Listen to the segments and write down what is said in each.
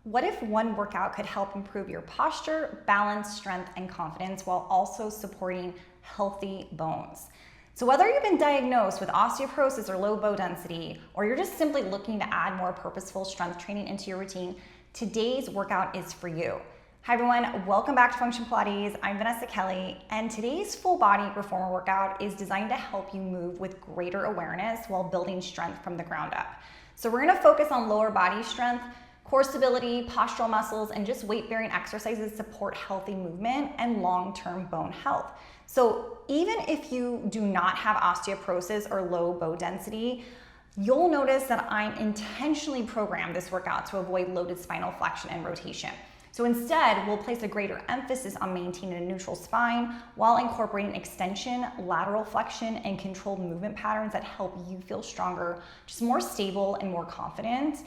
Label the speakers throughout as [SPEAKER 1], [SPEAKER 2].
[SPEAKER 1] What if one workout could help improve your posture, balance, strength, and confidence while also supporting healthy bones? So whether you've been diagnosed with osteoporosis or low bone density, or you're just simply looking to add more purposeful strength training into your routine, today's workout is for you. Hi everyone, welcome back to Function Pilates. I'm Vanessa Kelly, and today's full body reformer workout is designed to help you move with greater awareness while building strength from the ground up. So we're gonna focus on lower body strength, core stability, postural muscles, and just weight-bearing exercises support healthy movement and long-term bone health. So even if you do not have osteoporosis or low bone density, you'll notice that I'm intentionally programmed this workout to avoid loaded spinal flexion and rotation. So instead, we'll place a greater emphasis on maintaining a neutral spine while incorporating extension, lateral flexion, and controlled movement patterns that help you feel stronger, just more stable and more confident.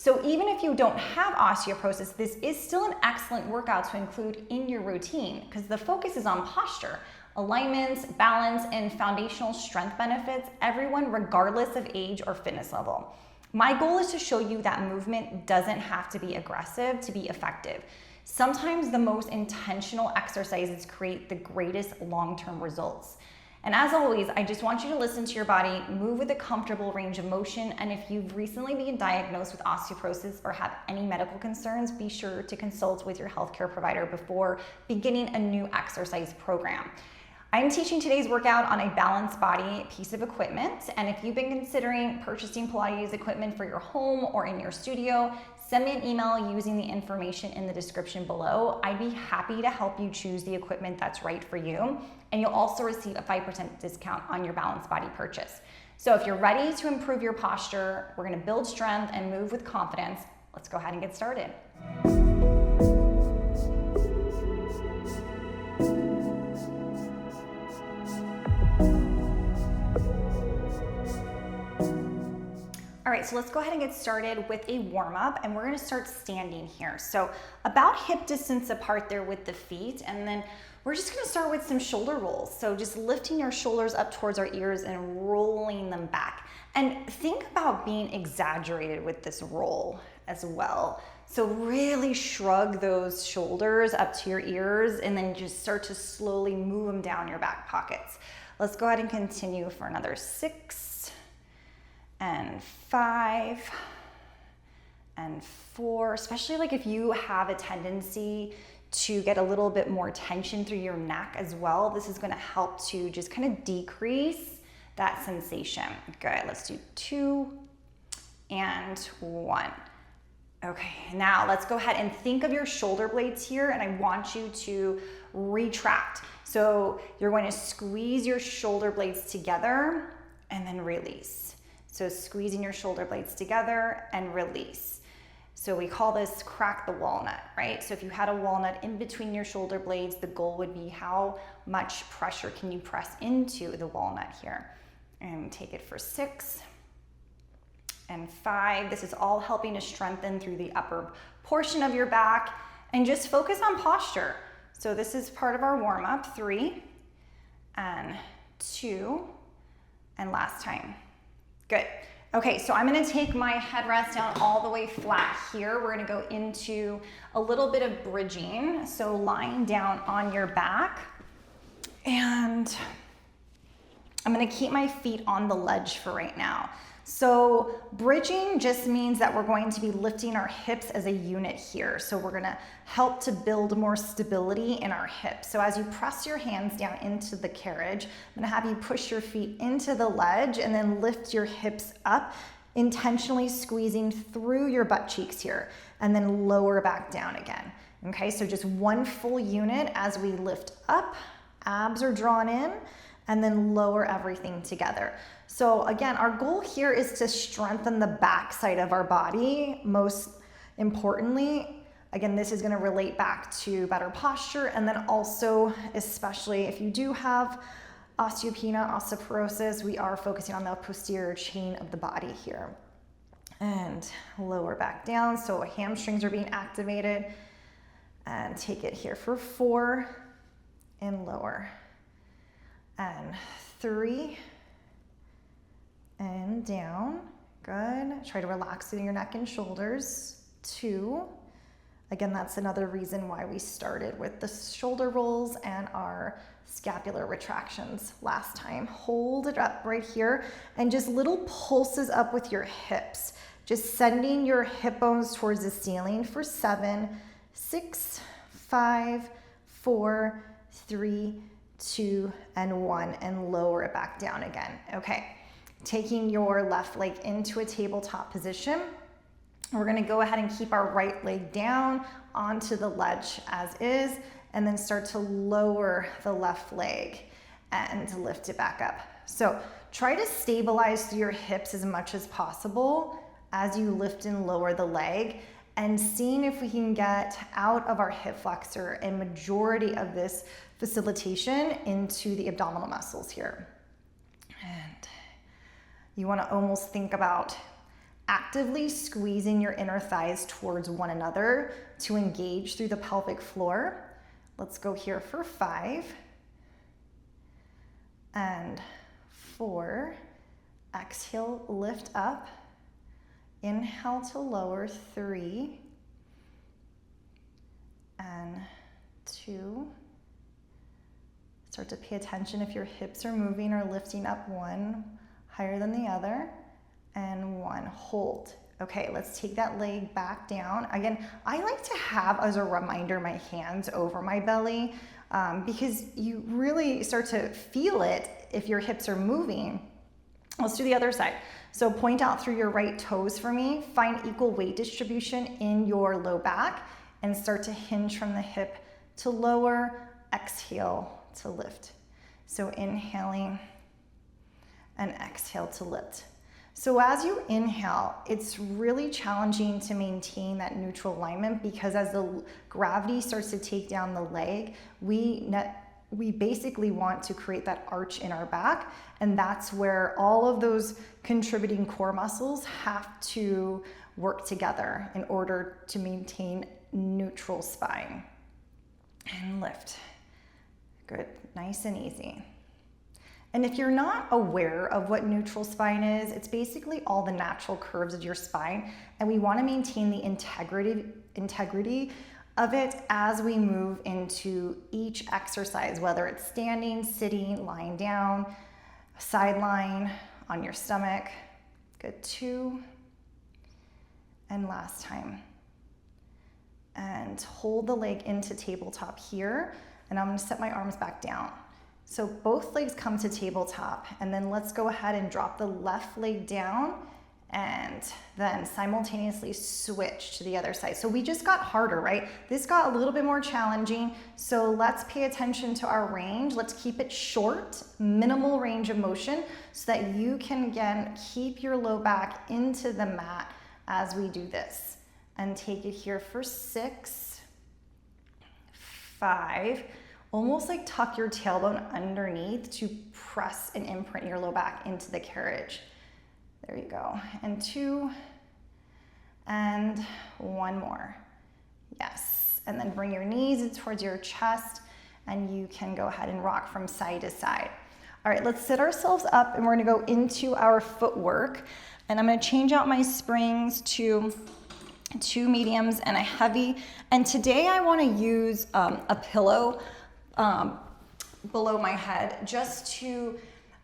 [SPEAKER 1] So even if you don't have osteoporosis, this is still an excellent workout to include in your routine because the focus is on posture, alignments, balance, and foundational strength benefits, everyone regardless of age or fitness level. My goal is to show you that movement doesn't have to be aggressive to be effective. Sometimes the most intentional exercises create the greatest long-term results. And as always, I just want you to listen to your body, move with a comfortable range of motion, and if you've recently been diagnosed with osteoporosis or have any medical concerns, be sure to consult with your healthcare provider before beginning a new exercise program. I'm teaching today's workout on a balanced body piece of equipment, and if you've been considering purchasing Pilates equipment for your home or in your studio, send me an email using the information in the description below. I'd be happy to help you choose the equipment that's right for you, and you'll also receive a 5% discount on your balanced body purchase. So if you're ready to improve your posture, we're gonna build strength and move with confidence, let's go ahead and get started. All right, so let's go ahead and get started with a warm-up, and we're gonna start standing here. So about hip distance apart there with the feet, and then we're just gonna start with some shoulder rolls. So just lifting your shoulders up towards our ears and rolling them back. And think about being exaggerated with this roll as well. So really shrug those shoulders up to your ears and then just start to slowly move them down your back pockets. Let's go ahead and continue for another 6, and 5, and 4, especially like if you have a tendency to get a little bit more tension through your neck as well, this is gonna help to just kind of decrease that sensation. Good, let's do 2 and 1. Okay, now let's go ahead and think of your shoulder blades here, and I want you to retract. So you're going to squeeze your shoulder blades together and then release. So squeezing your shoulder blades together and release. So we call this crack the walnut, right? So if you had a walnut in between your shoulder blades, the goal would be how much pressure can you press into the walnut here. And take it for 6 and 5. This is all helping to strengthen through the upper portion of your back and just focus on posture. So this is part of our warm-up. 3 and 2 and last time. Good. Okay, so I'm gonna take my headrest down all the way flat here. We're gonna go into a little bit of bridging. So lying down on your back, and I'm gonna keep my feet on the ledge for right now. So bridging just means that we're going to be lifting our hips as a unit here. So we're gonna help to build more stability in our hips. So as you press your hands down into the carriage, I'm gonna have you push your feet into the ledge and then lift your hips up, intentionally squeezing through your butt cheeks here, and then lower back down again. Okay, so just one full unit as we lift up, abs are drawn in, and then lower everything together. So again, our goal here is to strengthen the back side of our body. Most importantly, again, this is gonna relate back to better posture, and then also, especially if you do have osteopenia, osteoporosis, we are focusing on the posterior chain of the body here. And lower back down, so hamstrings are being activated. And take it here for 4 and lower. And 3 and down. Good. Try to relax through your neck and shoulders. 2 Again, that's another reason why we started with the shoulder rolls and our scapular retractions last time. Hold it up right here and just little pulses up with your hips. Just sending your hip bones towards the ceiling for 7, 6, 5, 4, 3, 2, and 1, and lower it back down again. Okay, taking your left leg into a tabletop position. We're gonna go ahead and keep our right leg down onto the ledge as is, and then start to lower the left leg and lift it back up. So try to stabilize your hips as much as possible as you lift and lower the leg, and seeing if we can get out of our hip flexor and majority of this facilitation into the abdominal muscles here. And you want to almost think about actively squeezing your inner thighs towards one another to engage through the pelvic floor. Let's go here for 5 and 4. Exhale, lift up. Inhale to lower, 3 and 2. Start to pay attention if your hips are moving or lifting up, 1 higher than the other, and 1. Hold. Okay, let's take that leg back down. Again, I like to have, as a reminder, my hands over my belly because you really start to feel it if your hips are moving. Let's do the other side. So point out through your right toes for me, find equal weight distribution in your low back, and start to hinge from the hip to lower, exhale to lift. So inhaling and exhale to lift. So as you inhale, it's really challenging to maintain that neutral alignment because as the gravity starts to take down the leg, we basically want to create that arch in our back, and that's where all of those contributing core muscles have to work together in order to maintain neutral spine. And lift. Good, nice and easy. And if you're not aware of what neutral spine is, it's basically all the natural curves of your spine, and we want to maintain the integrity of it as we move into each exercise, whether it's standing, sitting, lying down, sideline, on your stomach. Good, 2. And last time. And hold the leg into tabletop here, and I'm gonna set my arms back down. So both legs come to tabletop, and then let's go ahead and drop the left leg down and then simultaneously switch to the other side. So we just got harder, right? This got a little bit more challenging. So let's pay attention to our range. Let's keep it short, minimal range of motion so that you can, again, keep your low back into the mat as we do this. And take it here for 6, 5, almost like tuck your tailbone underneath to press and imprint your low back into the carriage. There you go. And 2, and 1 more. Yes. And then bring your knees towards your chest, and you can go ahead and rock from side to side. All right, let's sit ourselves up, and we're gonna go into our footwork. And I'm gonna change out my springs to 2 mediums and a heavy. And today I wanna use a pillow below my head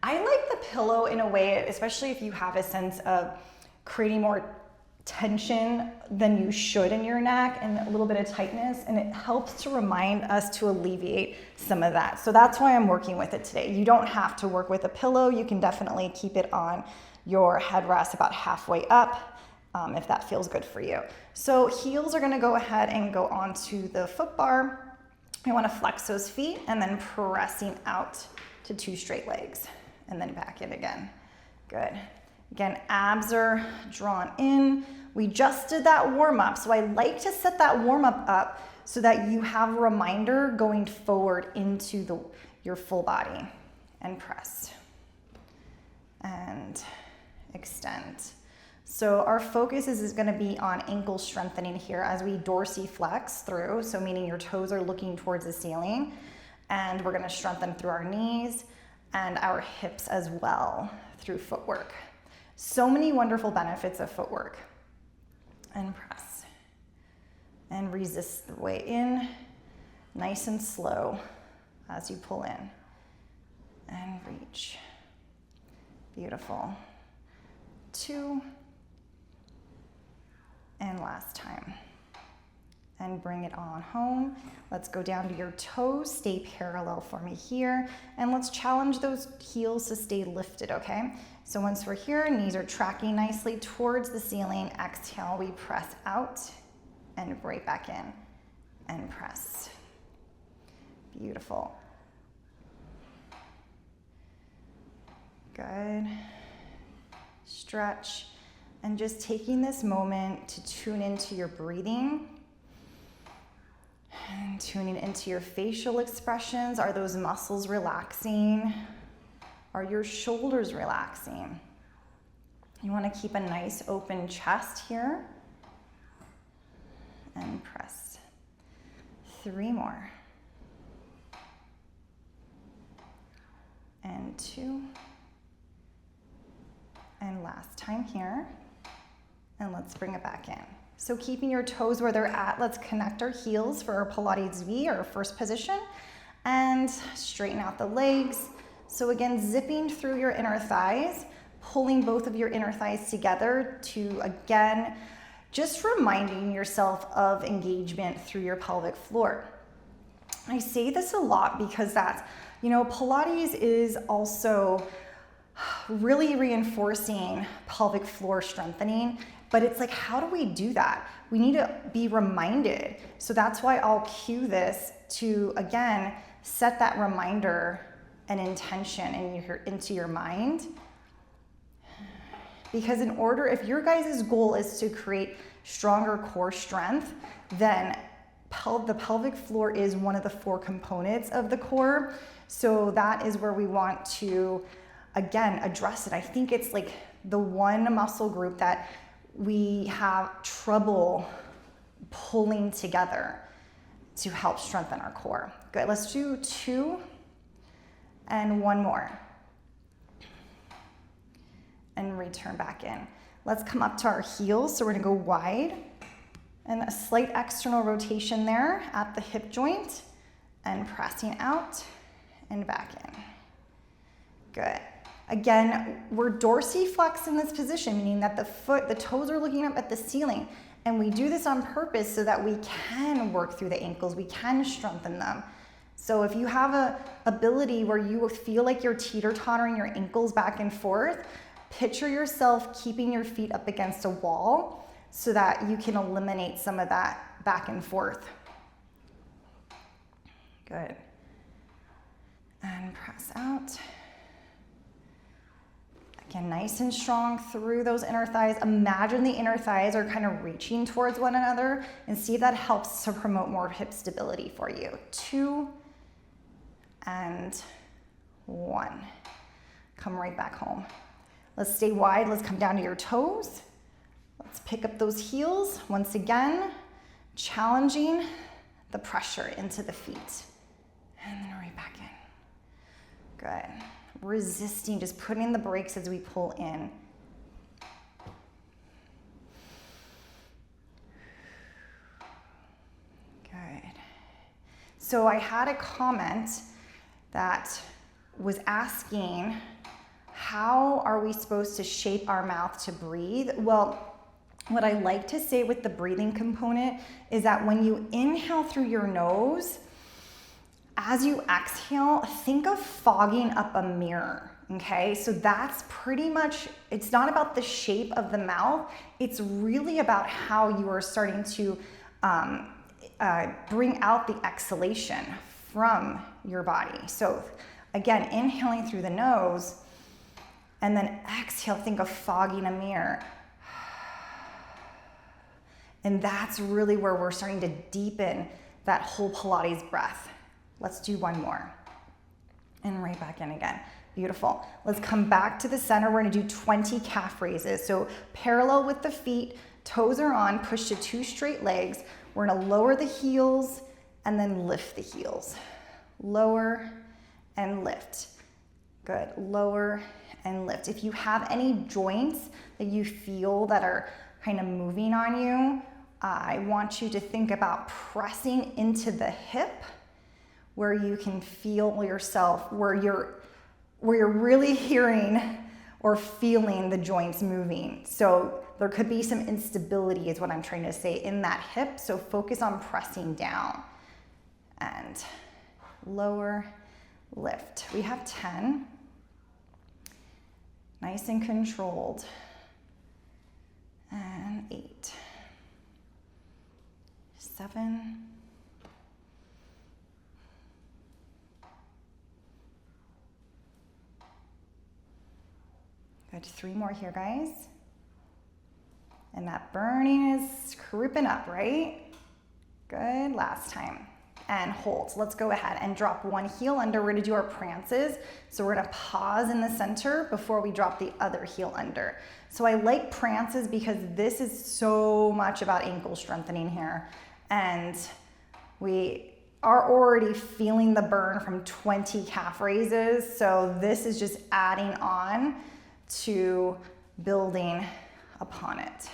[SPEAKER 1] I like the pillow in a way, especially if you have a sense of creating more tension than you should in your neck and a little bit of tightness, and it helps to remind us to alleviate some of that. So that's why I'm working with it today. You don't have to work with a pillow. You can definitely keep it on your headrest about halfway up if that feels good for you. So heels are gonna go ahead and go onto the foot bar. You wanna flex those feet and then pressing out to 2 straight legs. And then back in again. Good. Again, abs are drawn in. We just did that warm up. So I like to set that warm up so that you have a reminder going forward into your full body. And press. And extend. So our focus is going to be on ankle strengthening here as we dorsiflex through. So meaning your toes are looking towards the ceiling. And we're going to strengthen through our knees and our hips as well through footwork. So many wonderful benefits of footwork. And press. And resist the way in, nice and slow as you pull in. And reach. Beautiful. 2. And last time. And bring it on home. Let's go down to your toes. Stay parallel for me here. And let's challenge those heels to stay lifted, okay? So once we're here, knees are tracking nicely towards the ceiling. Exhale, we press out and right back in and press. Beautiful. Good. Stretch. And just taking this moment to tune into your breathing and tuning into your facial expressions. Are those muscles relaxing? Are your shoulders relaxing? You want to keep a nice open chest here. And press. 3 more. And 2. And last time here. And let's bring it back in. So keeping your toes where they're at, let's connect our heels for our Pilates V, our first position, and straighten out the legs. So again, zipping through your inner thighs, pulling both of your inner thighs together to, again, just reminding yourself of engagement through your pelvic floor. I say this a lot because that's, Pilates is also really reinforcing pelvic floor strengthening, but it's like, how do we do that? We need to be reminded. So that's why I'll cue this to, again, set that reminder and intention into your mind. Because if your guys' goal is to create stronger core strength, then the pelvic floor is one of the 4 components of the core. So that is where we want to, again, address it. I think it's like the one muscle group that we have trouble pulling together to help strengthen our core. Good, let's do 2 and 1 more. And return back in. Let's come up to our heels. So we're gonna go wide and a slight external rotation there at the hip joint and pressing out and back in. Good. Again, we're dorsiflex in this position, meaning that the toes are looking up at the ceiling. And we do this on purpose so that we can work through the ankles, we can strengthen them. So if you have a ability where you feel like you're teeter-tottering your ankles back and forth, picture yourself keeping your feet up against a wall so that you can eliminate some of that back and forth. Good. And press out. Again, nice and strong through those inner thighs. Imagine the inner thighs are kind of reaching towards one another and see if that helps to promote more hip stability for you. 2 and 1. Come right back home. Let's stay wide. Let's come down to your toes. Let's pick up those heels. Once again, challenging the pressure into the feet. And then right back in. Good. Resisting, just putting the brakes as we pull in. Good. So I had a comment that was asking, how are we supposed to shape our mouth to breathe? Well, what I like to say with the breathing component is that when you inhale through your nose, as you exhale, think of fogging up a mirror, okay? So that's pretty much, it's not about the shape of the mouth, it's really about how you are starting to bring out the exhalation from your body. So again, inhaling through the nose, and then exhale, think of fogging a mirror. And that's really where we're starting to deepen that whole Pilates breath. Let's do 1 more. And right back in again. Beautiful. Let's come back to the center. We're gonna do 20 calf raises. So parallel with the feet, toes are on, push to 2 straight legs. We're gonna lower the heels and then lift the heels. Lower and lift. Good, lower and lift. If you have any joints that you feel that are kind of moving on you, I want you to think about pressing into the hip where you can feel yourself, where you're really hearing or feeling the joints moving. So there could be some instability is what I'm trying to say in that hip. So focus on pressing down and lower, lift. We have 10. Nice and controlled. And 8. 7. Good, 3 more here, guys. And that burning is creeping up, right? Good, last time. And hold. Let's go ahead and drop one heel under. We're gonna do our prances. So we're gonna pause in the center before we drop the other heel under. So I like prances because this is so much about ankle strengthening here. And we are already feeling the burn from 20 calf raises. So this is just adding on to building upon it.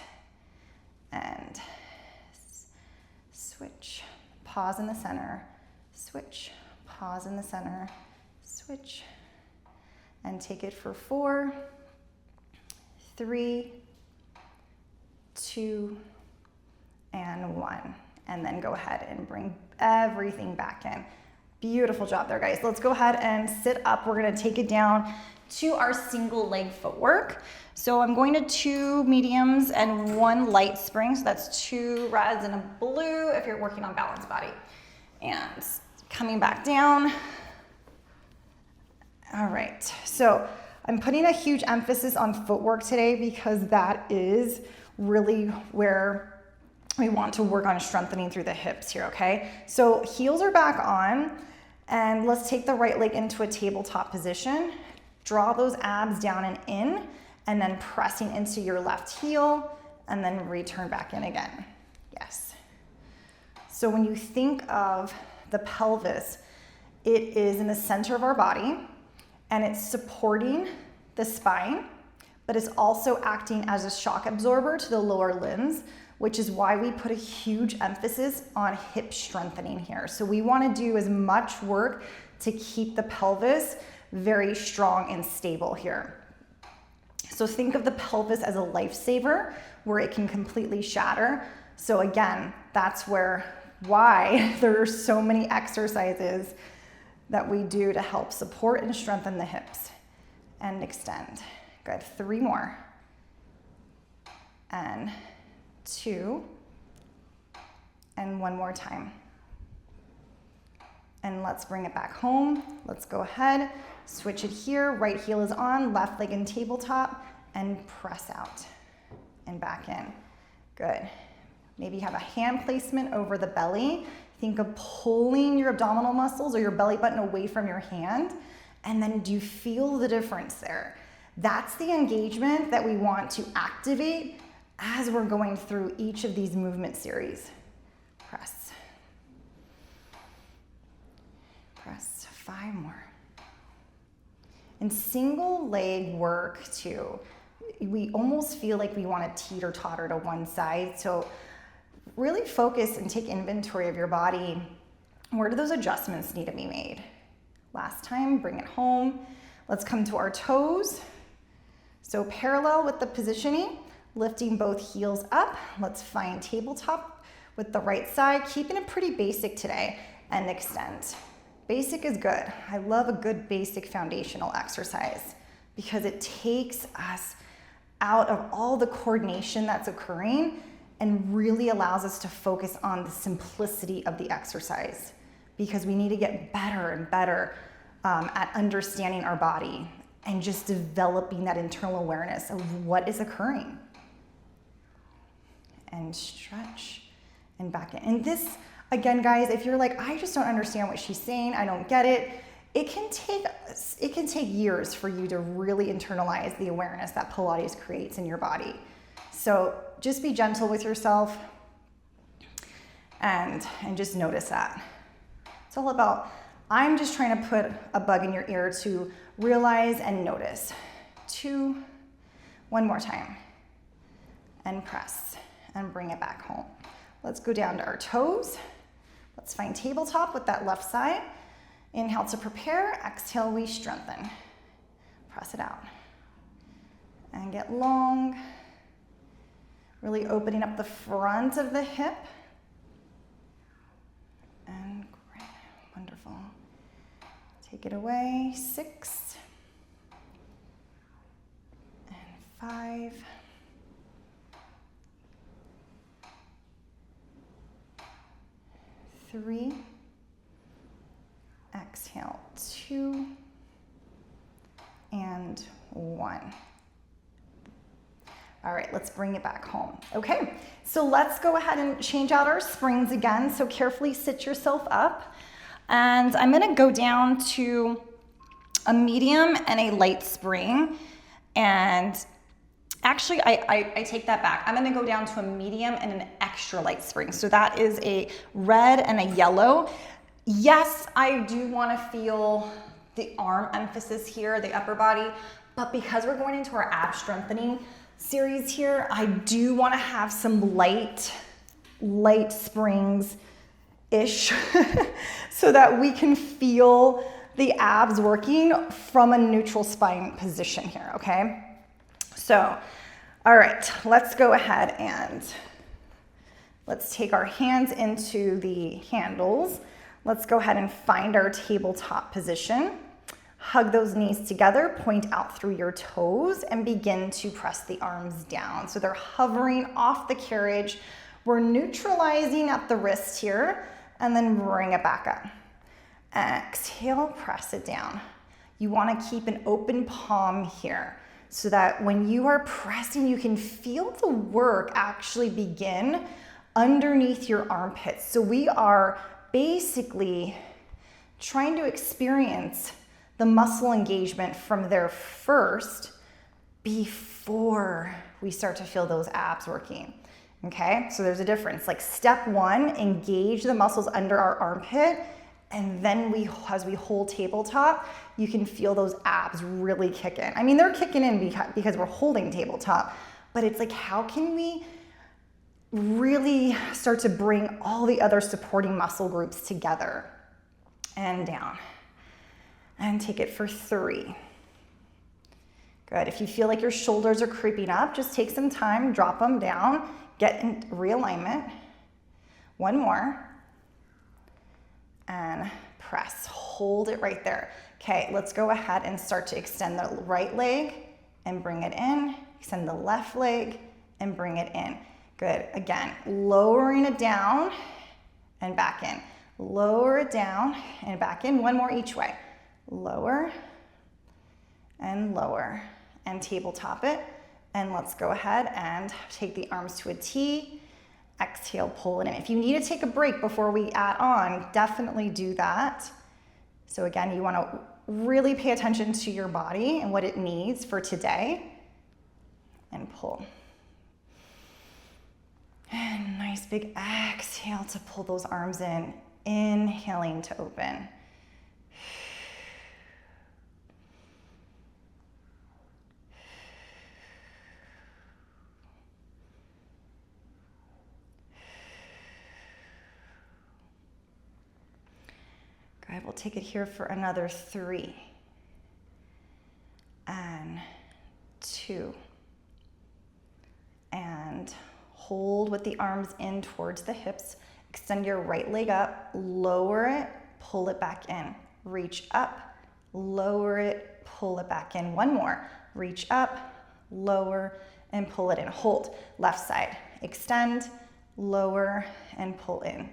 [SPEAKER 1] And switch. Pause in the center, switch, pause in the center, switch, and take it for 4, 3, 2, and 1. And then go ahead and bring everything back in. Beautiful job there, guys. Let's go ahead and sit up. We're gonna take it down to our single leg footwork. So I'm going to 2 mediums and 1 light spring. So that's 2 reds and a blue if you're working on balance body. And coming back down. All right, so I'm putting a huge emphasis on footwork today because that is really where we want to work on strengthening through the hips here, okay? So heels are back on, and let's take the right leg into a tabletop position. Draw those abs down and in, and then pressing into your left heel, and then return back in again. Yes. So when you think of the pelvis, it is in the center of our body, and it's supporting the spine, but it's also acting as a shock absorber to the lower limbs, which is why we put a huge emphasis on hip strengthening here. So we want to do as much work to keep the pelvis very strong and stable here. So think of the pelvis as a lifesaver where it can completely shatter. So again, that's why there are so many exercises that we do to help support and strengthen the hips. And extend. Good, 3 more. And 2. And 1 more time. And let's bring it back home. Let's go ahead, switch it here. Right heel is on, left leg in tabletop, and press out and back in. Good. Maybe have a hand placement over the belly. Think of pulling your abdominal muscles or your belly button away from your hand. And then do you feel the difference there? That's the engagement that we want to activate as we're going through each of these movement series. Press. Press. 5 more. And single leg work too. We almost feel like we want to teeter-totter to one side. So really focus and take inventory of your body. Where do those adjustments need to be made? Last time, bring it home. Let's come to our toes. So parallel with the positioning, lifting both heels up. Let's find tabletop with the right side, keeping it pretty basic today, and extend. Basic is good. I love a good basic foundational exercise because it takes us out of all the coordination that's occurring and really allows us to focus on the simplicity of the exercise, because we need to get better and better at understanding our body and just developing that internal awareness of what is occurring. And stretch and back in. And this, again, guys, if you're like, I just don't understand what she's saying, I don't get it, it can take years for you to really internalize the awareness that Pilates creates in your body. So just be gentle with yourself and just notice that. It's all about, I'm just trying to put a bug in your ear to realize and notice. 2, 1 more time. And press and bring it back home. Let's go down to our toes. Let's find tabletop with that left side. Inhale to prepare, exhale, we strengthen. Press it out. And get long. Really opening up the front of the hip. And great, wonderful. Take it away, 6. And 5. 3. Exhale, 2. And 1. All right, let's bring it back home. Okay, so let's go ahead and change out our springs again. So carefully sit yourself up. And I'm gonna go down to a medium and a light spring. And actually, I take that back. I'm gonna go down to a medium and an extra light spring. So that is a red and a yellow. Yes, I do wanna feel the arm emphasis here, the upper body, but because we're going into our ab strengthening series here, I do want to have some light springs-ish so that we can feel the abs working from a neutral spine position here, okay? So, all right, let's go ahead and let's take our hands into the handles. Let's go ahead and find our tabletop position. Hug those knees together, point out through your toes, and begin to press the arms down. So they're hovering off the carriage. We're neutralizing at the wrist here, and then bring it back up. Exhale, press it down. You wanna keep an open palm here so that when you are pressing, you can feel the work actually begin underneath your armpits. So we are basically trying to experience the muscle engagement from there first before we start to feel those abs working, okay? So there's a difference. Like step 1, engage the muscles under our armpit, and then as we hold tabletop, you can feel those abs really kick in. I mean, they're kicking in because we're holding tabletop, but it's like, how can we really start to bring all the other supporting muscle groups together? And down. And take it for 3. Good. If you feel like your shoulders are creeping up, just take some time, drop them down, get in realignment. 1 more. And press. Hold it right there. Okay, let's go ahead and start to extend the right leg and bring it in. Extend the left leg and bring it in. Good. Again, lowering it down and back in. Lower it down and back in. 1 more each way. Lower and lower and tabletop it. And let's go ahead and take the arms to a T. Exhale, pull it in. If you need to take a break before we add on, definitely do that. So again, you want to really pay attention to your body and what it needs for today. And pull. And nice big exhale to pull those arms in. Inhaling to open. Good, we'll take it here for another 3. And 2. And hold with the arms in towards the hips. Extend your right leg up, lower it, pull it back in. Reach up, lower it, pull it back in. 1 more. Reach up, lower, and pull it in. Hold. Left side. Extend, lower, and pull in.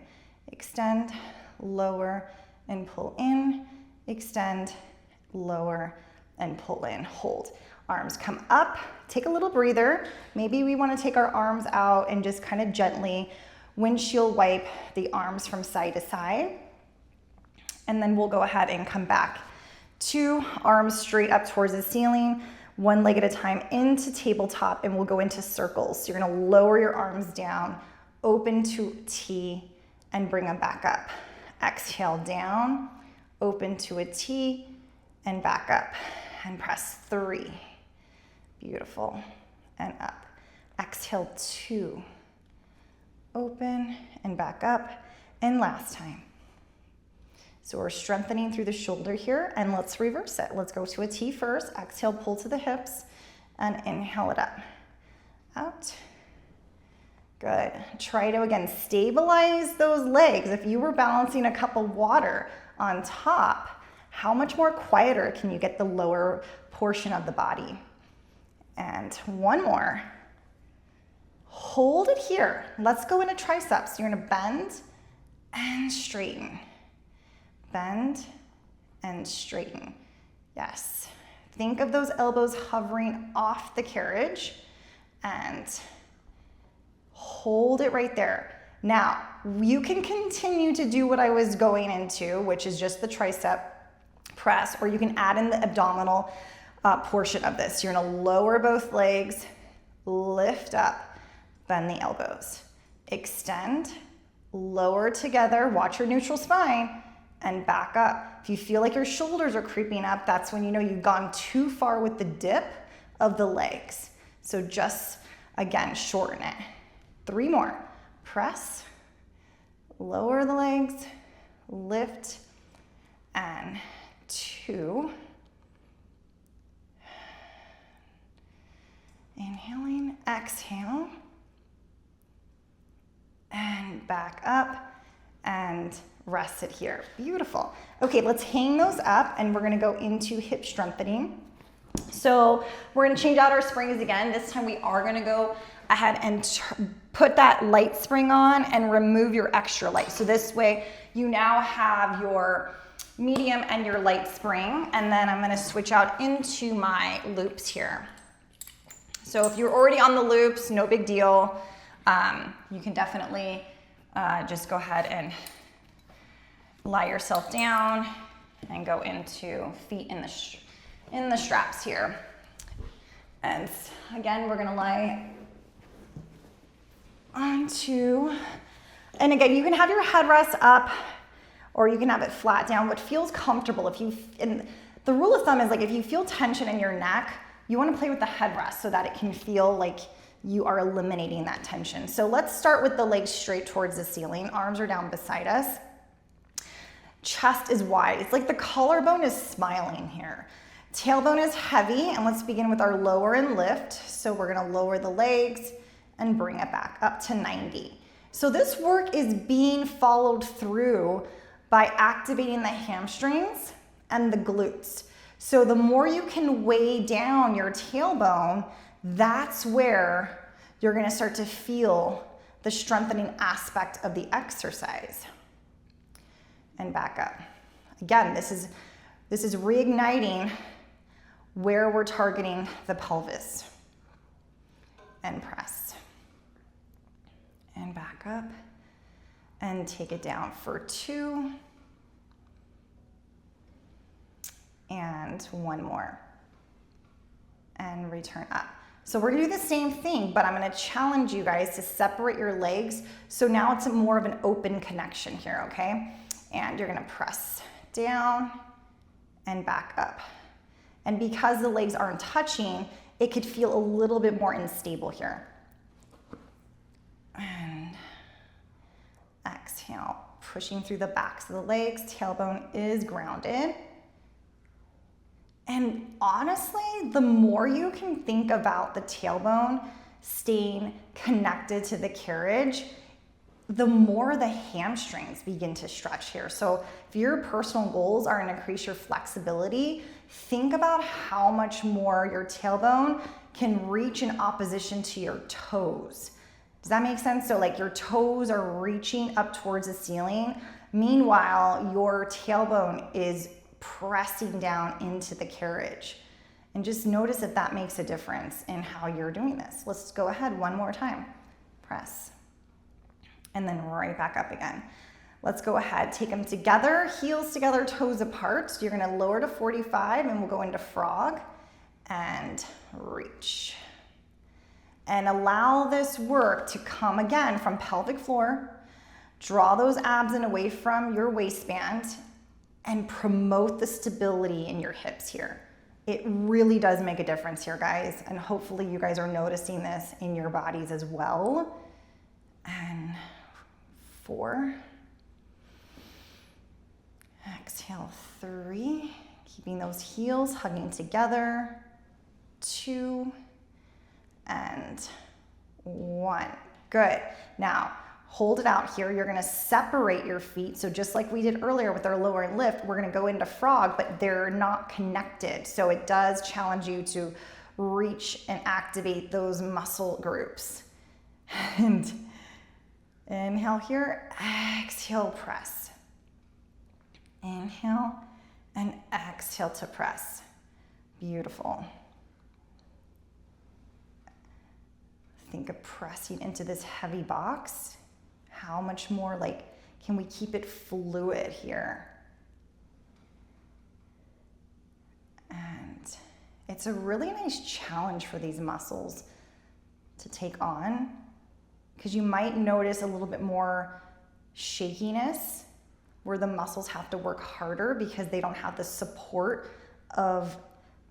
[SPEAKER 1] Extend, lower, and pull in. Extend, lower, and pull in. Hold. Arms come up. Take a little breather. Maybe we want to take our arms out and just kind of gently windshield wipe the arms from side to side. And then we'll go ahead and come back. 2 arms straight up towards the ceiling, 1 leg at a time into tabletop, and we'll go into circles. So you're gonna lower your arms down, open to T, and bring them back up. Exhale down, open to a T, and back up. And press 3. Beautiful. And up. Exhale 2. open and back up, and last time. So we're strengthening through the shoulder here, and let's reverse it. Let's go to a T first. Exhale, pull to the hips, and inhale it up. Out. Good. Try to, again, stabilize those legs. If you were balancing a cup of water on top, how much more quieter can you get the lower portion of the body? And one more. Hold it here. Let's go into triceps. You're gonna bend and straighten. Bend and straighten. Yes. Think of those elbows hovering off the carriage and hold it right there. Now, you can continue to do what I was going into, which is just the tricep press, or you can add in the abdominal portion of this. You're gonna lower both legs, lift up, bend the elbows, extend, lower together, watch your neutral spine, and back up. If you feel like your shoulders are creeping up, that's when you know you've gone too far with the dip of the legs. So just, again, shorten it. 3 more. Press, lower the legs, lift, and 2. Inhaling, exhale, and back up, and rest it here. Beautiful. Okay, let's hang those up, and we're gonna go into hip strengthening. So we're gonna change out our springs again. This time we are gonna go ahead and put that light spring on and remove your extra light. So this way you now have your medium and your light spring, and then I'm gonna switch out into my loops here. So if you're already on the loops, no big deal. You can definitely just go ahead and lie yourself down and go into feet in the straps here. And again, we're gonna lie onto, and again, you can have your headrest up or you can have it flat down, what feels comfortable. And the rule of thumb is, like, if you feel tension in your neck, you wanna play with the headrest so that it can feel like you are eliminating that tension. So let's start with the legs straight towards the ceiling. Arms are down beside us. Chest is wide. It's like the collarbone is smiling here. Tailbone is heavy, and let's begin with our lower and lift. So we're gonna lower the legs and bring it back up to 90. So this work is being followed through by activating the hamstrings and the glutes. So the more you can weigh down your tailbone, that's where you're gonna start to feel the strengthening aspect of the exercise. And back up. Again, this is reigniting where we're targeting the pelvis. And press. And back up. And take it down for 2. And 1 more. And return up. So we're gonna do the same thing, but I'm gonna challenge you guys to separate your legs. So now it's more of an open connection here, okay? And you're gonna press down and back up. And because the legs aren't touching, it could feel a little bit more unstable here. And exhale, pushing through the backs of the legs, tailbone is grounded. And honestly, the more you can think about the tailbone staying connected to the carriage, the more the hamstrings begin to stretch here. So if your personal goals are to increase your flexibility, think about how much more your tailbone can reach in opposition to your toes. Does that make sense? So like your toes are reaching up towards the ceiling. Meanwhile, your tailbone is pressing down into the carriage. And just notice if that makes a difference in how you're doing this. Let's go ahead one more time. Press. And then right back up again. Let's go ahead, take them together, heels together, toes apart. So you're gonna lower to 45 and we'll go into frog and reach. And allow this work to come again from pelvic floor. Draw those abs in away from your waistband and promote the stability in your hips here. It really does make a difference here, guys. And hopefully you guys are noticing this in your bodies as well. and 4. Exhale, 3. Keeping those heels hugging together. 2 and 1. Good. Now, hold it out here. You're gonna separate your feet. So just like we did earlier with our lower lift, we're gonna go into frog, but they're not connected. So it does challenge you to reach and activate those muscle groups. And inhale here, exhale, press. Inhale and exhale to press. Beautiful. Think of pressing into this heavy box. How much more, like, can we keep it fluid here? And it's a really nice challenge for these muscles to take on, because you might notice a little bit more shakiness where the muscles have to work harder because they don't have the support of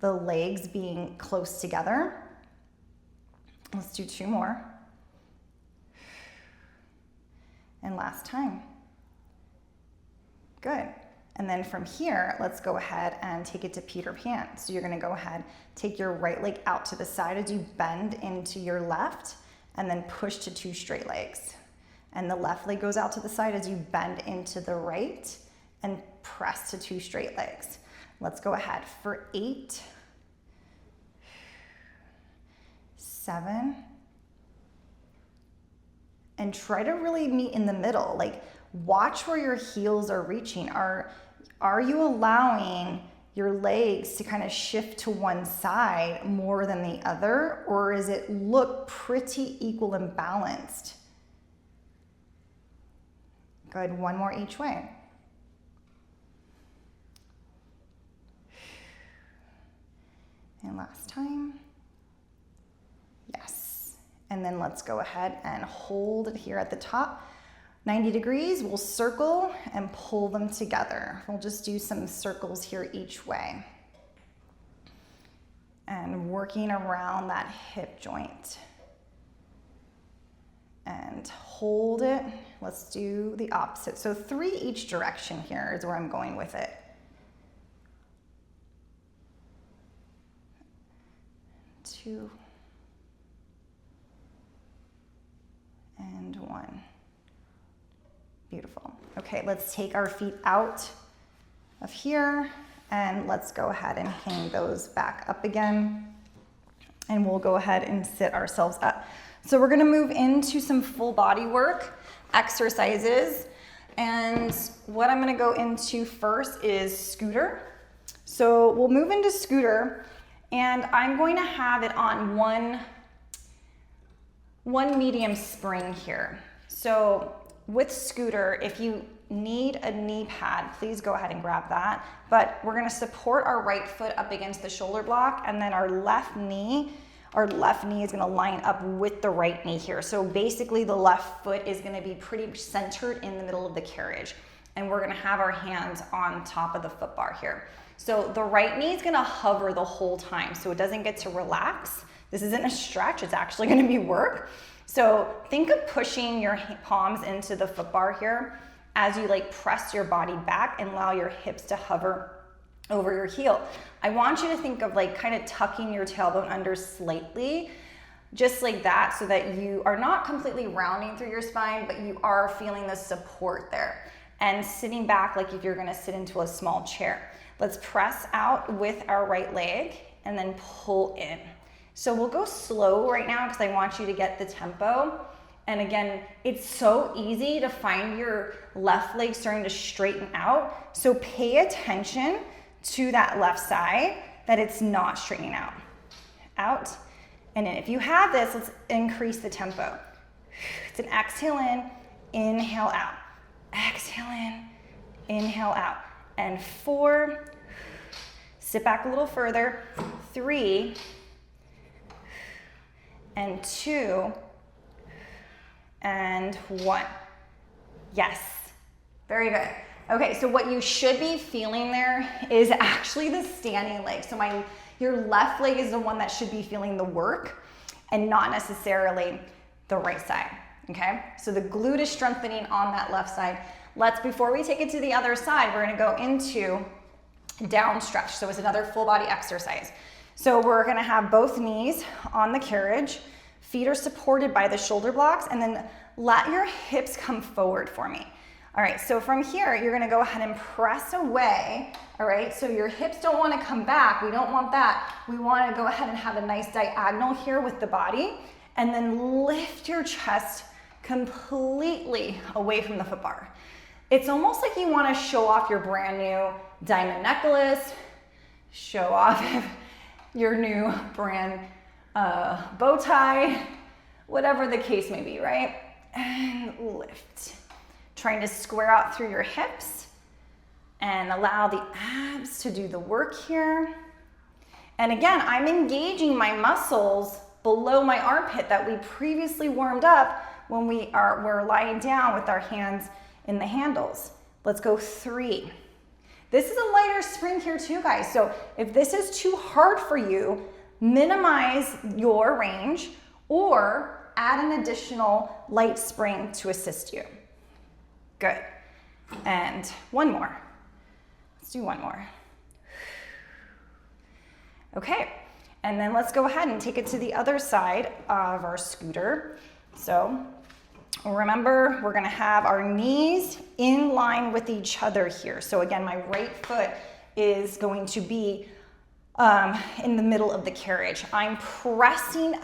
[SPEAKER 1] the legs being close together. Let's do 2 more. And last time. Good. And then from here, let's go ahead and take it to Peter Pan. So you're gonna go ahead, take your right leg out to the side as you bend into your left, and then push to 2 straight legs. And the left leg goes out to the side as you bend into the right and press to 2 straight legs. Let's go ahead for 8, 7, and try to really meet in the middle. Like, watch where your heels are reaching. Are you allowing your legs to kind of shift to one side more than the other, or is it look pretty equal and balanced? Good, 1 more each way. And last time. Yes. And then let's go ahead and hold it here at the top. 90 degrees, we'll circle and pull them together. We'll just do some circles here each way. And working around that hip joint. And hold it. Let's do the opposite. So 3 each direction here is where I'm going with it. 2 and 1. Beautiful. Okay, let's take our feet out of here and let's go ahead and hang those back up again. And we'll go ahead and sit ourselves up. So we're gonna move into some full body work exercises. And what I'm gonna go into first is scooter. So we'll move into scooter, and I'm going to have it on one medium spring here. So with scooter, if you need a knee pad, please go ahead and grab that. But we're gonna support our right foot up against the shoulder block, and then our left knee is gonna line up with the right knee here. So basically the left foot is gonna be pretty centered in the middle of the carriage. And we're gonna have our hands on top of the foot bar here. So the right knee is gonna hover the whole time, so it doesn't get to relax. This isn't a stretch, it's actually gonna be work. So think of pushing your palms into the foot bar here as you like press your body back and allow your hips to hover over your heel. I want you to think of like kind of tucking your tailbone under slightly, just like that, so that you are not completely rounding through your spine, but you are feeling the support there. And sitting back like if you're gonna sit into a small chair. Let's press out with our right leg and then pull in. So we'll go slow right now because I want you to get the tempo. And again, it's so easy to find your left leg starting to straighten out. So pay attention to that left side, that it's not straightening out. Out and in. If you have this, let's increase the tempo. It's an exhale in, inhale out. Exhale in, inhale out. And 4, sit back a little further. 3, and 2, and 1. Yes, very good. Okay, so what you should be feeling there is actually the standing leg. So your left leg is the one that should be feeling the work and not necessarily the right side. okay? So the glute is strengthening on that left side. Before we take it to the other side, we're gonna go into down stretch. So it's another full body exercise. So we're gonna have both knees on the carriage, feet are supported by the shoulder blocks, and then let your hips come forward for me. All right, so from here, you're gonna go ahead and press away, all right? So your hips don't wanna come back, we don't want that. We wanna go ahead and have a nice diagonal here with the body, and then lift your chest completely away from the foot bar. It's almost like you wanna show off your brand new diamond necklace, show off your new brand bow tie, whatever the case may be, right? And lift. Trying to square out through your hips and allow the abs to do the work here. And again, I'm engaging my muscles below my armpit that we previously warmed up when we're lying down with our hands in the handles. Let's go 3. This is a lighter spring here too, guys. So if this is too hard for you, minimize your range or add an additional light spring to assist you. Good. And one more. Let's do one more. Okay. And then let's go ahead and take it to the other side of our scooter. So remember, we're gonna have our knees in line with each other here. So again, my right foot is going to be in the middle of the carriage. I'm pressing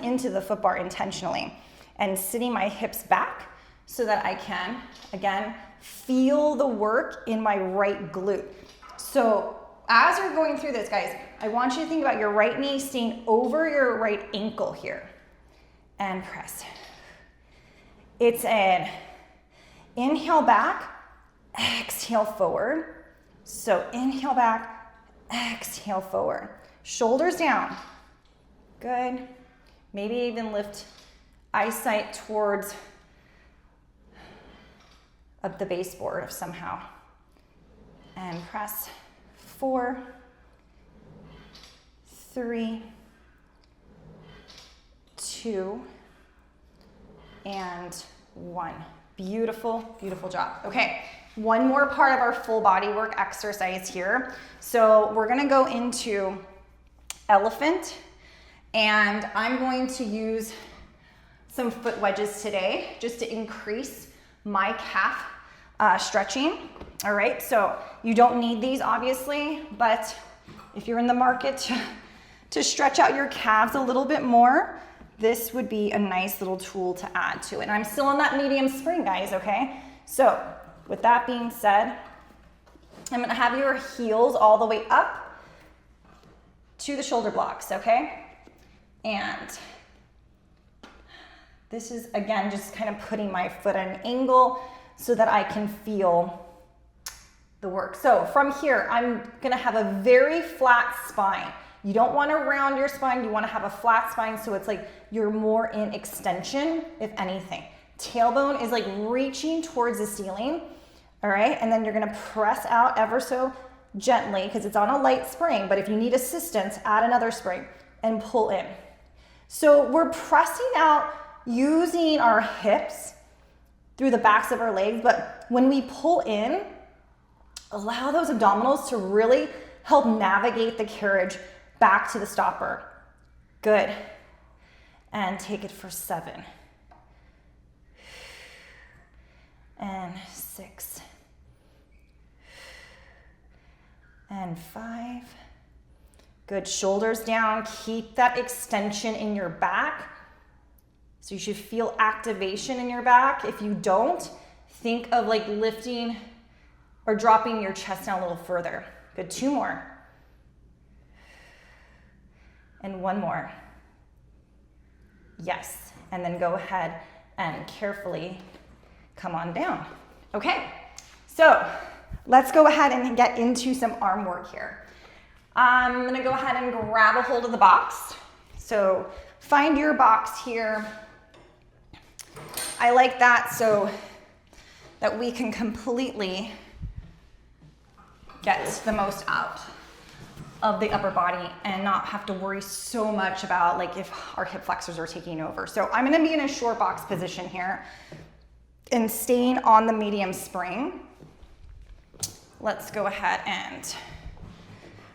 [SPEAKER 1] into the foot bar intentionally and sitting my hips back so that I can, again, feel the work in my right glute. So as you're going through this, guys, I want you to think about your right knee staying over your right ankle here and press. It's an inhale back, exhale forward. So inhale back, exhale forward. Shoulders down. Good. Maybe even lift eyesight towards up the baseboard somehow. And press 4, 3, 2, and 1. Beautiful, beautiful job. Okay, one more part of our full body work exercise here. So we're gonna go into elephant, and I'm going to use some foot wedges today just to increase my calf stretching. All right, so you don't need these obviously, but if you're in the market to stretch out your calves a little bit more, this would be a nice little tool to add to it. And I'm still on that medium spring, guys, okay? So with that being said, I'm gonna have your heels all the way up to the shoulder blocks, okay? And this is, again, just kind of putting my foot at an angle so that I can feel the work. So from here, I'm gonna have a very flat spine. You don't wanna round your spine, you wanna have a flat spine so it's like you're more in extension, if anything. Tailbone is like reaching towards the ceiling, all right? And then you're gonna press out ever so gently because it's on a light spring, but if you need assistance, add another spring and pull in. So we're pressing out using our hips through the backs of our legs, but when we pull in, allow those abdominals to really help navigate the carriage back to the stopper. Good. And take it for 7. And 6. And 5. Good, shoulders down, keep that extension in your back. So you should feel activation in your back. If you don't, think of like lifting or dropping your chest down a little further. Good, 2 more. And 1 more. Yes, and then go ahead and carefully come on down. Okay, so let's go ahead and get into some arm work here. I'm gonna go ahead and grab a hold of the box. So find your box here. I like that so that we can completely get the most out. of the upper body and not have to worry so much about like if our hip flexors are taking over. So I'm gonna be in a short box position here and staying on the medium spring. Let's go ahead and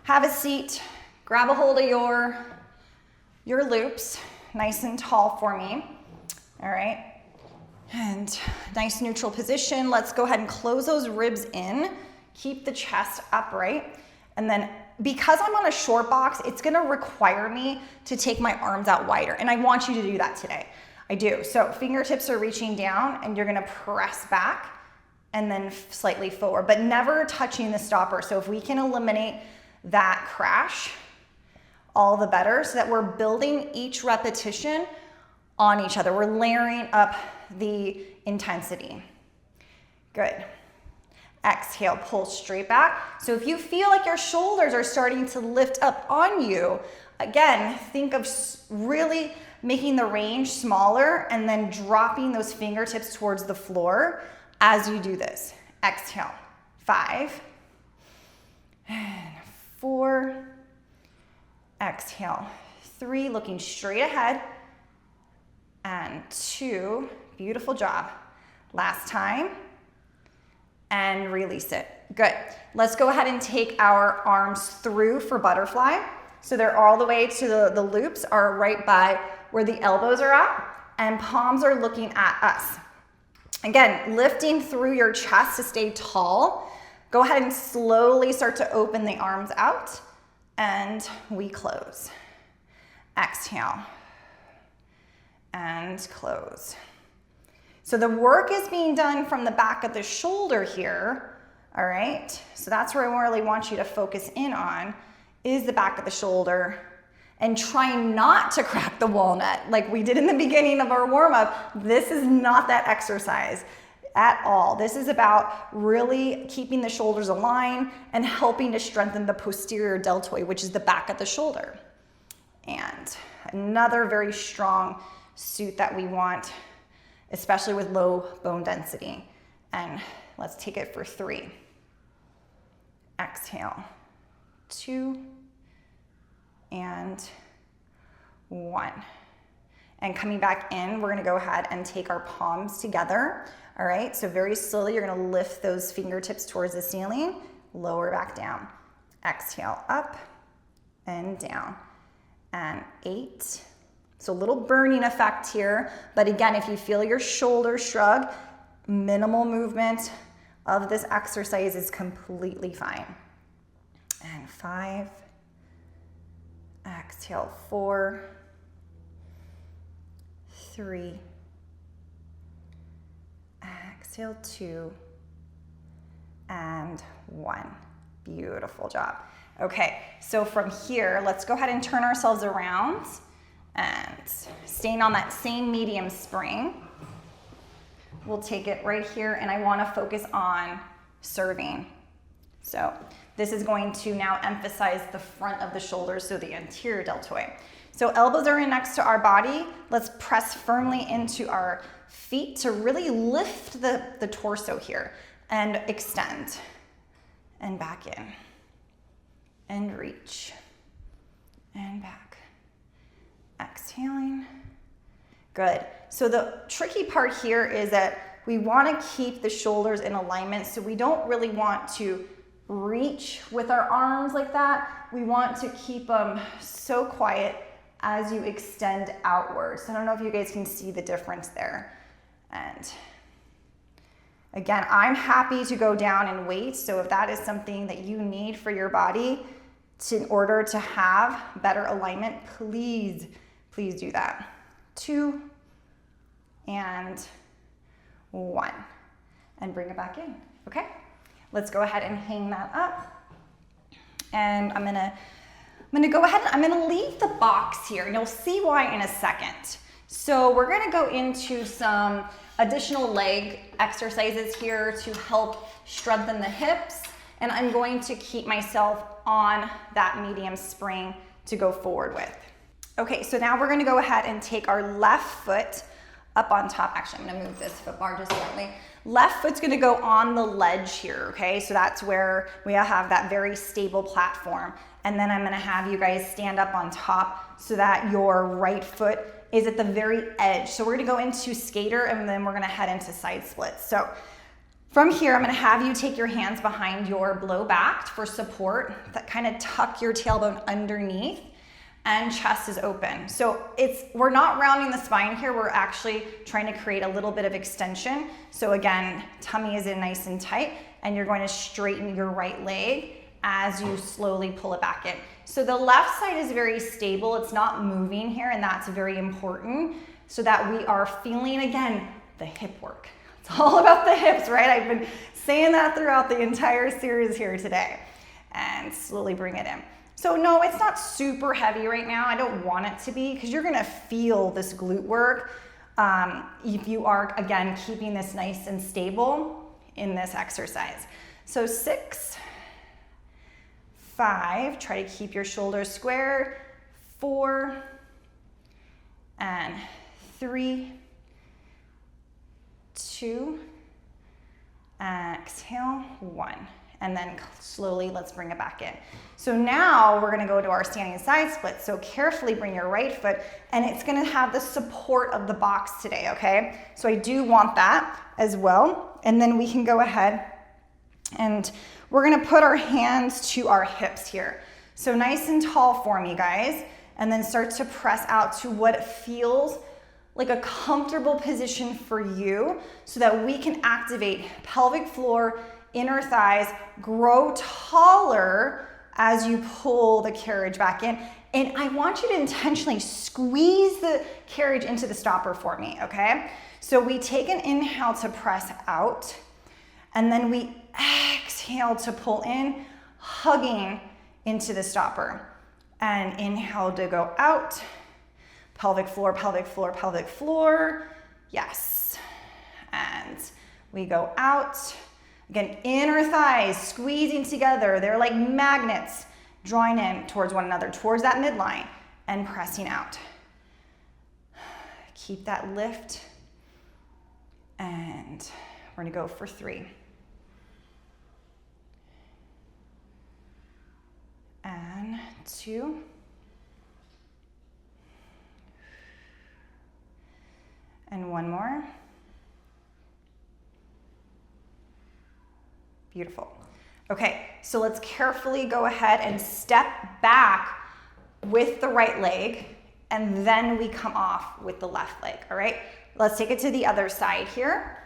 [SPEAKER 1] have a seat, grab a hold of your loops, nice and tall for me, all right? And nice neutral position. Let's go ahead and close those ribs in, keep the chest upright, and then because I'm on a short box, it's gonna require me to take my arms out wider, and I want you to do that today. I do. So fingertips are reaching down, and you're gonna press back and then slightly forward, but never touching the stopper. So if we can eliminate that crash, all the better, so that we're building each repetition on each other. We're layering up the intensity. Good. Exhale, pull straight back. So if you feel like your shoulders are starting to lift up on you, again, think of really making the range smaller and then dropping those fingertips towards the floor as you do this. Exhale, 5, and 4, exhale, 3, looking straight ahead, and 2, beautiful job. Last time, and release it. Good. Let's go ahead and take our arms through for butterfly. So they're all the way to the loops are right by where the elbows are at, and palms are looking at us. Again, lifting through your chest to stay tall. Go ahead and slowly start to open the arms out, and we close. Exhale, and close. So the work is being done from the back of the shoulder here, all right? So that's where I really want you to focus in on, is the back of the shoulder, and trying not to crack the walnut like we did in the beginning of our warm-up. This is not that exercise at all. This is about really keeping the shoulders aligned and helping to strengthen the posterior deltoid, which is the back of the shoulder. And another very strong suit that we want, especially with low bone density. And let's take it for 3. Exhale, 2, and 1. And coming back in, we're gonna go ahead and take our palms together. All right, so very slowly, you're gonna lift those fingertips towards the ceiling, lower back down. Exhale, up and down. And 8. So a little burning effect here, but again, if you feel your shoulders shrug, minimal movement of this exercise is completely fine. And 5, exhale, 4, 3, exhale, 2, and 1. Beautiful job. Okay, so from here, let's go ahead and turn ourselves around. And staying on that same medium spring, we'll take it right here, and I want to focus on serving. So this is going to now emphasize the front of the shoulders, so the anterior deltoid. So elbows are in next to our body. Let's press firmly into our feet to really lift the torso here and extend and back in and reach and back. Exhaling. Good. So the tricky part here is that we want to keep the shoulders in alignment, so we don't really want to reach with our arms like that. We want to keep them so quiet as you extend outwards. I don't know if you guys can see the difference there. And again, I'm happy to go down and wait, so if that is something that you need for your body in order to have better alignment, please do that. 2 and 1, and bring it back in, okay? Let's go ahead and hang that up. And I'm gonna go ahead and I'm gonna leave the box here, and you'll see why in a second. So we're gonna go into some additional leg exercises here to help strengthen the hips, and I'm going to keep myself on that medium spring to go forward with. Okay, so now we're gonna go ahead and take our left foot up on top. Actually, I'm gonna move this foot bar just slightly. Left foot's gonna go on the ledge here, okay? So that's where we have that very stable platform. And then I'm gonna have you guys stand up on top so that your right foot is at the very edge. So we're gonna go into skater and then we're gonna head into side splits. So from here, I'm gonna have you take your hands behind your below back for support, that kind of tuck your tailbone underneath, and chest is open. So we're not rounding the spine here, we're actually trying to create a little bit of extension. So again, tummy is in nice and tight, and you're going to straighten your right leg as you slowly pull it back in. So the left side is very stable, it's not moving here, and that's very important so that we are feeling, again, the hip work. It's all about the hips, right? I've been saying that throughout the entire series here today. And slowly bring it in. So no, it's not super heavy right now. I don't want it to be, because you're gonna feel this glute work if you are, again, keeping this nice and stable in this exercise. So 6, 5, try to keep your shoulders square, 4, and 3, 2, exhale, 1. And then slowly, let's bring it back in. So now we're gonna go to our standing side split. So carefully bring your right foot, and it's gonna have the support of the box today, okay? So I do want that as well. And then we can go ahead and we're gonna put our hands to our hips here. So nice and tall for me, guys. And then start to press out to what feels like a comfortable position for you so that we can activate pelvic floor, inner thighs, grow taller as you pull the carriage back in. And I want you to intentionally squeeze the carriage into the stopper for me, okay? So we take an inhale to press out, and then we exhale to pull in, hugging into the stopper. And inhale to go out, pelvic floor, pelvic floor, pelvic floor. Yes. And we go out. Again, inner thighs squeezing together. They're like magnets drawing in towards one another, towards that midline, and pressing out. Keep that lift. And we're gonna go for 3. And 2. And 1 more. Beautiful. Okay, so let's carefully go ahead and step back with the right leg, and then we come off with the left leg, all right? Let's take it to the other side here,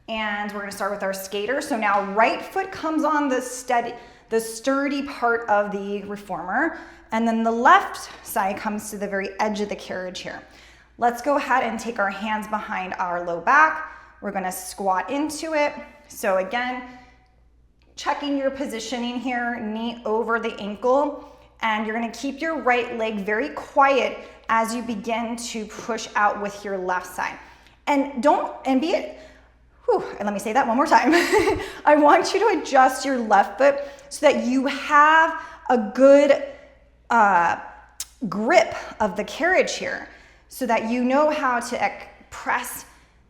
[SPEAKER 1] and we're gonna start with our skater. So now right foot comes on the sturdy part of the reformer, and then the left side comes to the very edge of the carriage here. Let's go ahead and take our hands behind our low back. We're gonna squat into it. So again, checking your positioning here, knee over the ankle, and you're gonna keep your right leg very quiet as you begin to push out with your left side. And let me say that one more time. I want you to adjust your left foot so that you have a good grip of the carriage here, so that you know how to press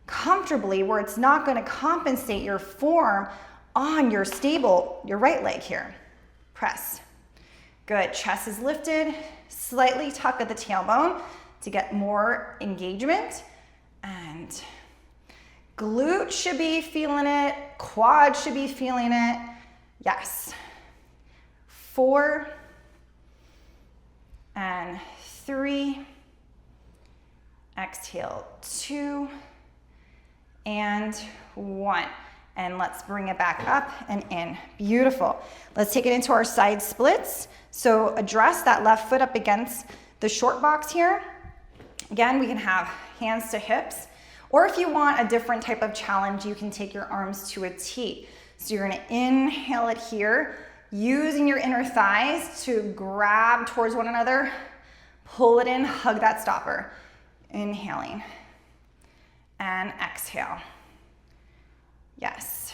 [SPEAKER 1] comfortably where it's not gonna compensate your form on your right leg here. Press. Good, chest is lifted, slightly tuck at the tailbone to get more engagement, and glute should be feeling it, quad should be feeling it. Yes. 4 and 3. Exhale, 2 and 1. And let's bring it back up and in. Beautiful. Let's take it into our side splits. So address that left foot up against the short box here. Again, we can have hands to hips, or if you want a different type of challenge, you can take your arms to a T. So you're gonna inhale it here, using your inner thighs to grab towards one another, pull it in, hug that stopper. Inhaling and exhale. Yes.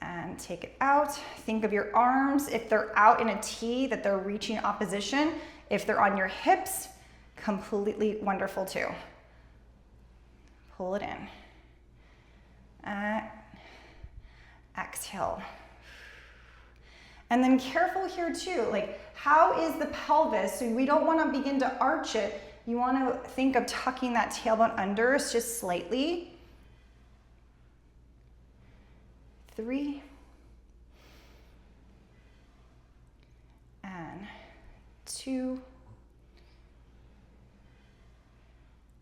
[SPEAKER 1] And take it out. Think of your arms, if they're out in a T, that they're reaching opposition. If they're on your hips, completely wonderful too. Pull it in. Exhale. And then careful here too, like how is the pelvis? So we don't want to begin to arch it. You want to think of tucking that tailbone under just slightly. 3. And 2.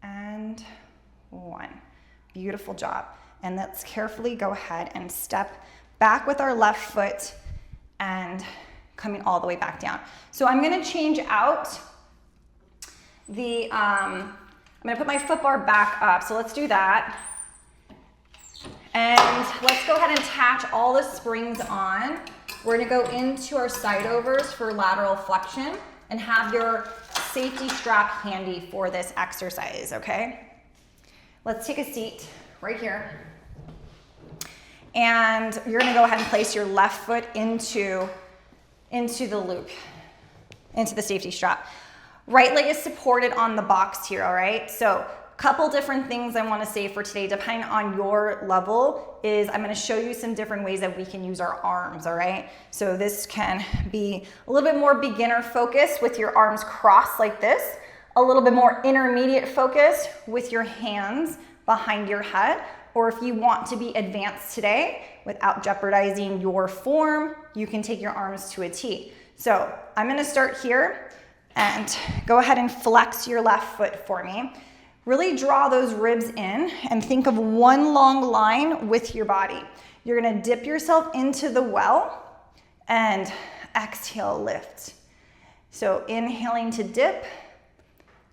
[SPEAKER 1] And 1. Beautiful job. And let's carefully go ahead and step back with our left foot and coming all the way back down. So I'm going to change out the, I'm going to put my foot bar back up. So let's do that. And let's go ahead and attach all the springs on. We're going to go into our side overs for lateral flexion and have your safety strap handy for this exercise, okay? Let's take a seat right here. And you're gonna go ahead and place your left foot into the loop, into the safety strap. Right leg is supported on the box here, all right? So a couple different things I wanna say for today, depending on your level, is I'm gonna show you some different ways that we can use our arms, all right? So this can be a little bit more beginner focus with your arms crossed like this, a little bit more intermediate focus with your hands behind your head, or if you want to be advanced today without jeopardizing your form, you can take your arms to a T. So I'm gonna start here and go ahead and flex your left foot for me. Really draw those ribs in and think of one long line with your body. You're gonna dip yourself into the well and exhale, lift. So inhaling to dip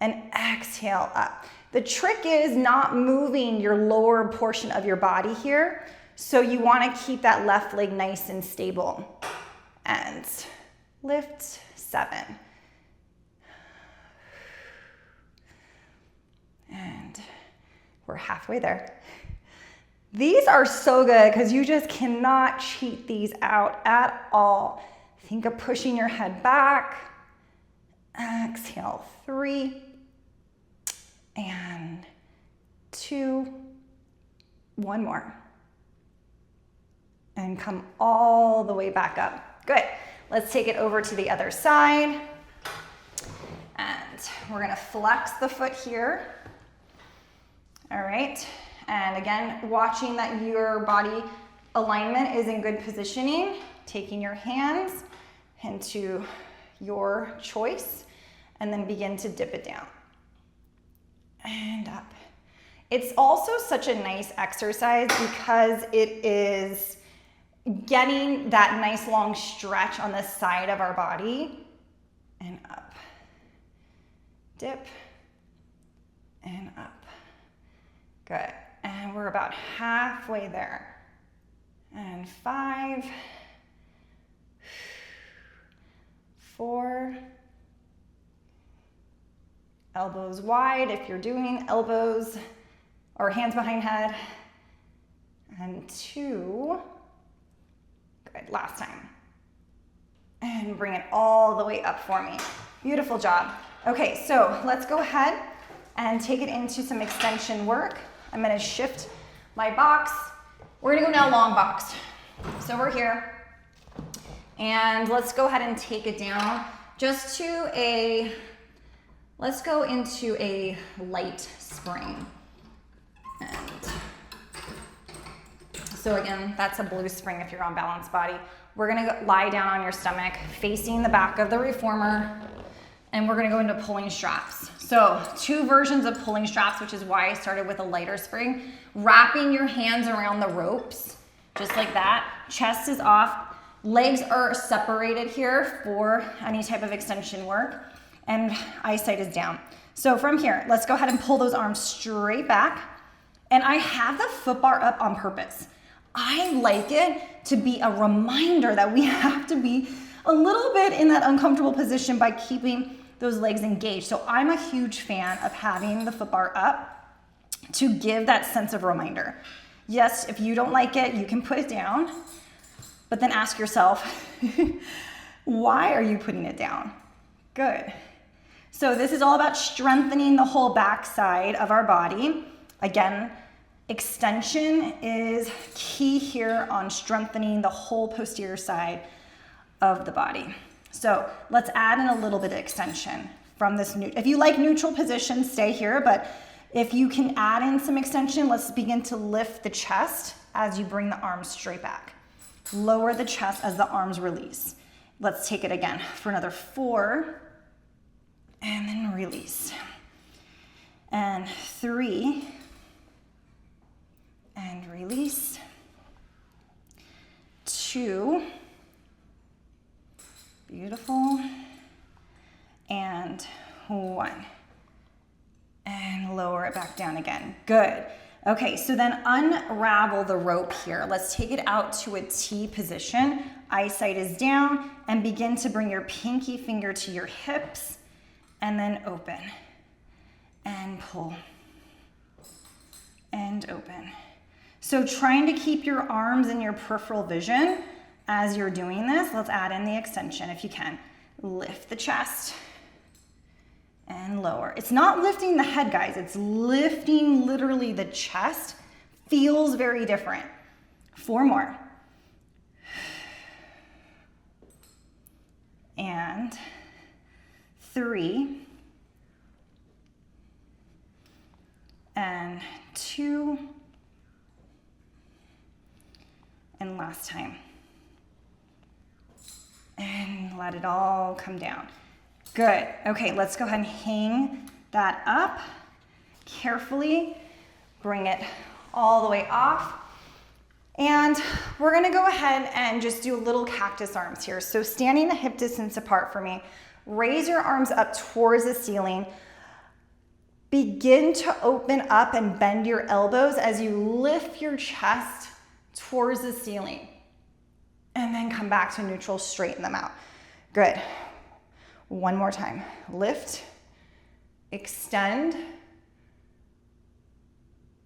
[SPEAKER 1] and exhale up. The trick is not moving your lower portion of your body here. So you want to keep that left leg nice and stable. And lift, 7. And we're halfway there. These are so good because you just cannot cheat these out at all. Think of pushing your head back. Exhale, 3. And 2, 1 more. And come all the way back up. Good. Let's take it over to the other side. And we're gonna flex the foot here. All right. And again, watching that your body alignment is in good positioning, taking your hands into your choice, and then begin to dip it down. And up. It's also such a nice exercise because it is getting that nice long stretch on the side of our body. And up. Dip. And up. Good. And we're about halfway there. And 5, 4, elbows wide if you're doing elbows or hands behind head. And 2, good, last time. And bring it all the way up for me. Beautiful job. Okay, so let's go ahead and take it into some extension work. I'm gonna shift my box. We're gonna go now long box. So we're here. And let's go ahead and take it down just to a, let's go into a light spring. And so again, that's a blue spring if you're on balanced body. We're gonna lie down on your stomach, facing the back of the reformer, and we're gonna go into pulling straps. So 2 versions of pulling straps, which is why I started with a lighter spring. Wrapping your hands around the ropes, just like that. Chest is off. Legs are separated here for any type of extension work, and eyesight is down. So from here, let's go ahead and pull those arms straight back. And I have the foot bar up on purpose. I like it to be a reminder that we have to be a little bit in that uncomfortable position by keeping those legs engaged. So I'm a huge fan of having the foot bar up to give that sense of reminder. Yes, if you don't like it, you can put it down, but then ask yourself, why are you putting it down? Good. So this is all about strengthening the whole back side of our body. Again, extension is key here on strengthening the whole posterior side of the body. So let's add in a little bit of extension from this. If you like neutral position, stay here, but if you can add in some extension, let's begin to lift the chest as you bring the arms straight back. Lower the chest as the arms release. Let's take it again for another 4, and then release. And 3, and release. 2, beautiful, and 1. And lower it back down again. Good. Okay, so then unravel the rope here. Let's take it out to a T position. Eyesight is down, and begin to bring your pinky finger to your hips, and then open, and pull, and open. So trying to keep your arms in your peripheral vision as you're doing this. Let's add in the extension if you can. Lift the chest and lower. It's not lifting the head, guys. It's lifting literally the chest. Feels very different. 4 more. And 3. And 2. And last time. And let it all come down. Good. Okay, let's go ahead and hang that up carefully. Bring it all the way off. And we're gonna go ahead and just do a little cactus arms here. So standing a hip distance apart for me, raise your arms up towards the ceiling. Begin to open up and bend your elbows as you lift your chest towards the ceiling. And then come back to neutral, straighten them out. Good. One more time. Lift, extend,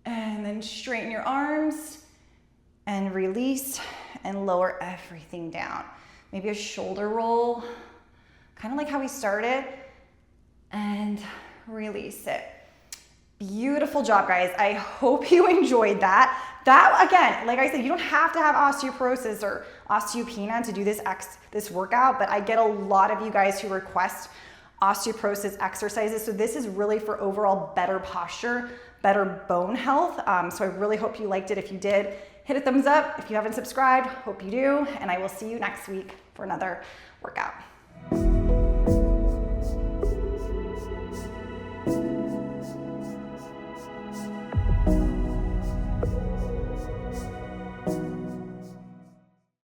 [SPEAKER 1] and then straighten your arms and release and lower everything down. Maybe a shoulder roll, kind of like how we started, and release it. Beautiful job, guys. I hope you enjoyed that. That, again, like I said, you don't have to have osteoporosis or osteopenia to do this workout, but I get a lot of you guys who request osteoporosis exercises. So this is really for overall better posture, better bone health. So I really hope you liked it. If you did, hit a thumbs up. If you haven't subscribed, hope you do. And I will see you next week for another workout.